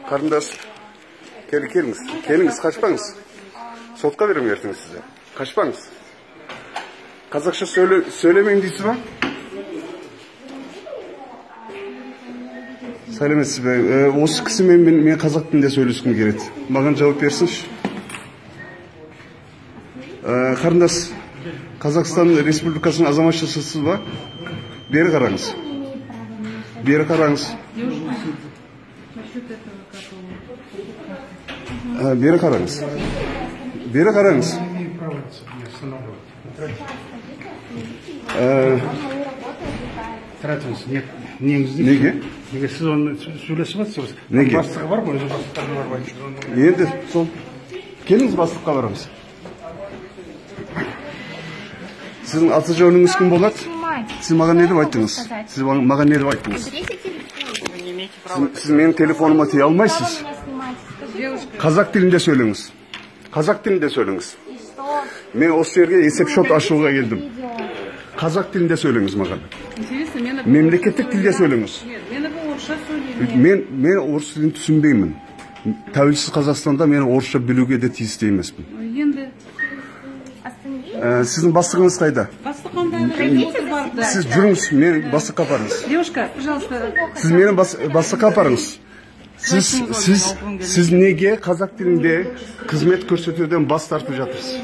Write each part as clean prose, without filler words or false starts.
Қарындас, келіңіз, қашпаңыз. Сотқа берем ертеңіз сізді. Қашпаңыз. Қазақша сөйлемейін дейсіз ба? Сәлеметсіз бе? Осы кісімен мен қазақ тілінде сөйлескім келеді. Маған жауап берсінші. Қарындас, Қазақстан Республикасының азаматшасысыз ба? Бері қараңыз. Бері қараңыз. Бері қараңыз. Бері қараңыз. Неге? Неге сіз оны сөйлесіп жатсыз? Неге? Бастығы бар ма? Өзі бастықтары бар ма? Енді сол. Келіңіз, бастыққа барамыз. Сіздің аты жөніңіз кім болады? Сіз маған не деп айттыңыз? Сіз маған не деп айттыңыз? Сіз менің телефоныма тие алмайсыз. Қазақ тілінде сөйлеңіз. Қазақ тілінде сөйлеңіз. Мен осы жерге есеп-шот ашуға келдім. Қазақ тілінде сөйлеңіз маған. Мемлекеттік тілде сөйлеңіз. Мен орыс тілін түсінбеймін. Тәуелсіз Қазақстанда мен орысша білуге де тиісті емеспін. Сіздің бастығыңыз қайда? Сіз жүріңіз, мені бастыққа апарыңыз. Девушка, пожалуйста. Сіз мені бастыққа апарыңыз. Сіз неге қазақ тілінде қызмет көрсетуден бас тартып жатырсыз?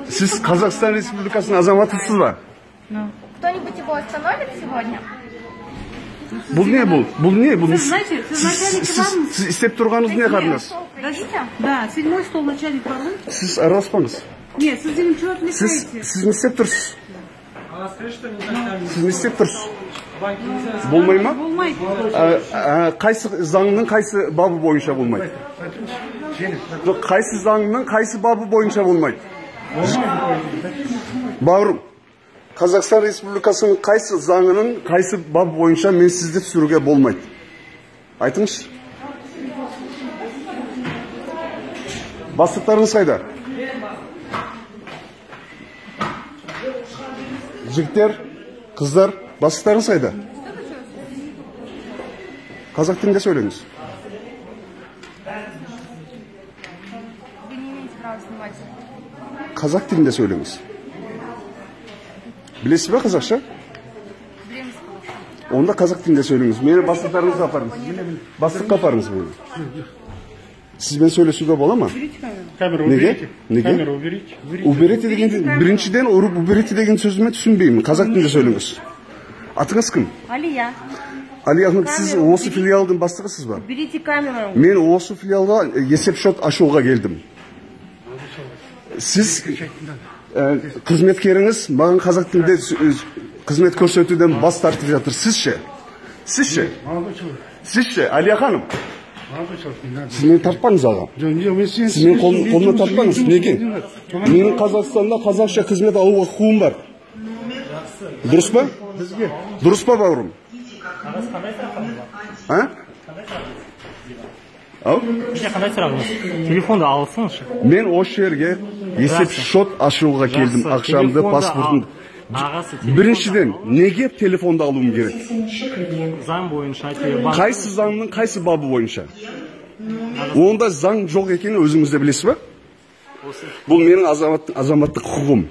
Сіз Қазақстан Республикасының азаматысыз ба? Кто-нибудь его остановит сегодня? Бұл не бұл? Бұл не бұл? Сіз істеп тұрғаныңыз не қарындас? Да, 7-й стол начальник барлы. Сіз араласпаңыз. Нет, сіз ничего не отвлекаете. Сіз не істеп тұрсыз? Сіз не істеп тұрсыз? Болмай ма? Болмайды. Қайсы заңның қайсы бабы бойынша болмайды? Қайсы заңның қайсы бабы бойынша болмайды? Бауырым, Қазақстан Республикасының қайсы заңының қайсы бабы бойынша мен сізді түсіруге болмайды? Айтыңызшы. Бастықтарыңыз қайда? Жігіттер, қыздар, бастықтарыңыз қайда? Қазақ тілінде сөйлеңіз. Қазақ тілінде сөйлеңіз. Білесіз бе қазақша? Онда қазақ тілінде сөйлеңіз. Мені бастықтарыңызға апарыңыз. Бастыққа апарыңыз мені. Сізбен сөйлесуге бола ма? Неге? Камеру уберите. Уберите деген, біріншіден ұрып уберите деген сөзіме түсінбеймін. Қазақ тілінде сөйлеңіз. Атыңыз кім? Алия. Алия, сіз осы филиалдың бастығысыз ба? Уберите камеру. Мен осы филиалға есеп-шот ашуға келдім. Сіз қызметкеріңіз маған қазақ тілінде қызмет көрсетуден бас тартып жатыр. Сізше, Алия ханым. Сіз мені тартпаңыз аға. Сіз мені қолына тартпаңыз. Неге? Менің Қазақстанда қазақша қызмет алуға құқығым бар. Дұрыс па? Дұрыс па, бауырым? Қандай сұрағыңыз? Телефонды алсаңызшы. Мен осы жерге есеп-шот ашуға келдім. Ақшамды, паспортымды. Біріншіден, неге телефонды алуым керек? Заң бойынша. Қайсы заңның қайсы бабы бойынша? Онда заң жоқ екені өзіңізде білесіз ба? Бұл менің азаматтық құқығым.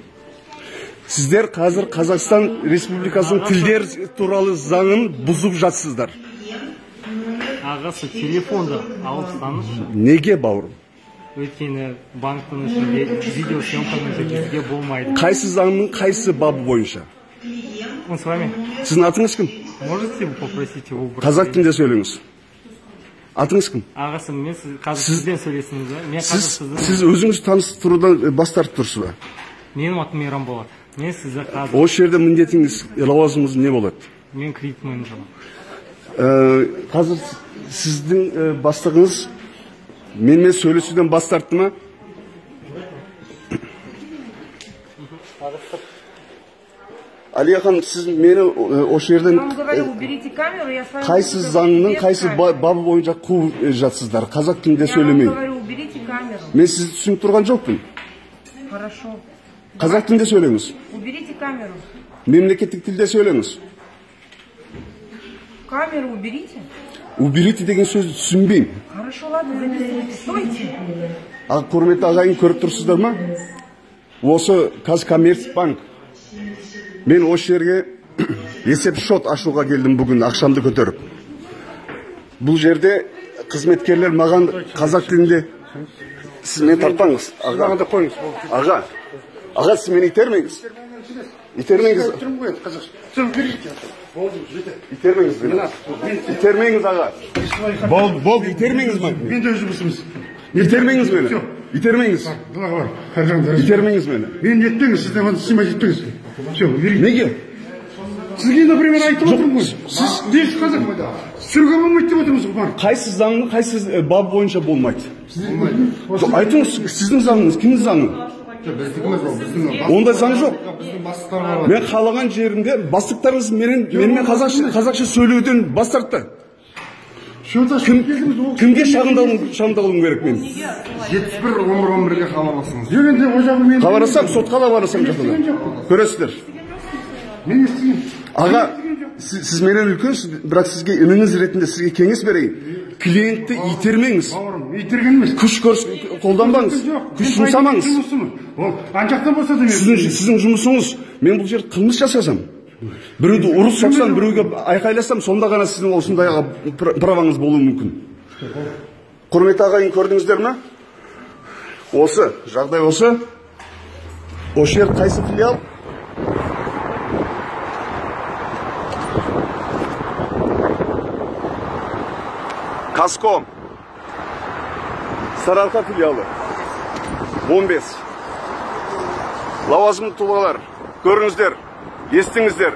Сіздер қазір Қазақстан Республикасының тілдер туралы заңын бұзып жатсыздар. Ағасы, телефонды алыпсаңызшы. Неге, бауырым? Өйткені банктың ішінде видеосъемканың жүргізуге болмайды. Қайсы заңның қайсы бабы бойынша? Он с вами. Сіздің атыңыз кім? Можете вы попросить его убрать? Қазақ тілінде сөйлеңіз. Атыңыз кім? Ағасы, мен қазір сізбен сөйлесіңіз ба? Сіз өзіңіз таныстырудан бас тартып тұрсыз ба? Менің атым Мейрам болады. Мен сізді қазір... Осы жерде міндетіңіз, лауазымыңыз не болады? Мен кредит менеджермін. Қазір сіздің бастығыңыз менімен сөйлесуден бас тартты ма? Алия ханым, сіз мені осы жерден қайсы заңның қайсы бабы бойынша қуып жатсыздар? Қазақ тілінде сөйлемей. Мен сізді түсініп тұрған жоқпын. Қазақ тілінде сөйлеңіз. Мемлекеттік тілде сөйлеңіз. Камеру уберите. Уберите деген сөзді түсінбеймін. Хорошо, ладно, записывайте. Стойте. Құрметті ағайын, көріп тұрсыздар ма? Осы Казкоммерцбанк. Мен осы жерге есеп шот ашуға келдім бүгін, ақшамды көтеріп. Бұл жерде қызметкерлер маған қазақ тілінде, сіз мен тартпаңыз. Аға, сіз мені итермеңіз. Итермеңіз. Итермеңіз, аға. Болды, итермеңіз мені. Мен де жұмысымыз. Итермеңіз мені. Итермеңіз. Итермеңіз мені. Мен еттіңіз, сізде оны сыймай жеттіңіз. Все, берейін. Неге? Сізге, например, айтып отырмын ғой. Сіз дейсіз қазақ. Сүрге болмайды деп отырмыз ғой. Қайсы заңны, қайсы бап бойынша болмайды? Айтыңыз, сіздің заңыңыз, кімнің заңы? Ондай заң жоқ. Мен қалаған жерімде бастықтарыңыз менімен қазақша сөйлеуден бас тартты. Кімге шағымдалуым керек мен? 71-11-11-ге хабарласыңыз. Хабарласам, сотқа да барасам жақында. Көресіздер. Аға, сіз менен үлкенсіз, бірақ сізге үніңіз ретінде сізге кеңес берейін. Клиентті итермеңіз. Итергенміз. Күш қолданбаңыз. Күш жұмсамаңыз. Анжақтан болса да сіздің жұмысыңыз. Мен бұл жер қылмыс жасасам, біреуді ұрып соқсам, біреуге айқайласам, сонда ғана сіздің осындайға праваңыз болуы мүмкін. Құрметті ағайын, көрдіңіздер ме? Осы, жағдай осы. Осы жер қайсы филиал? Казком. Сарыарқа филиалы. 15. Лауазымды тұлғалар. Көріңіздер, естіңіздер.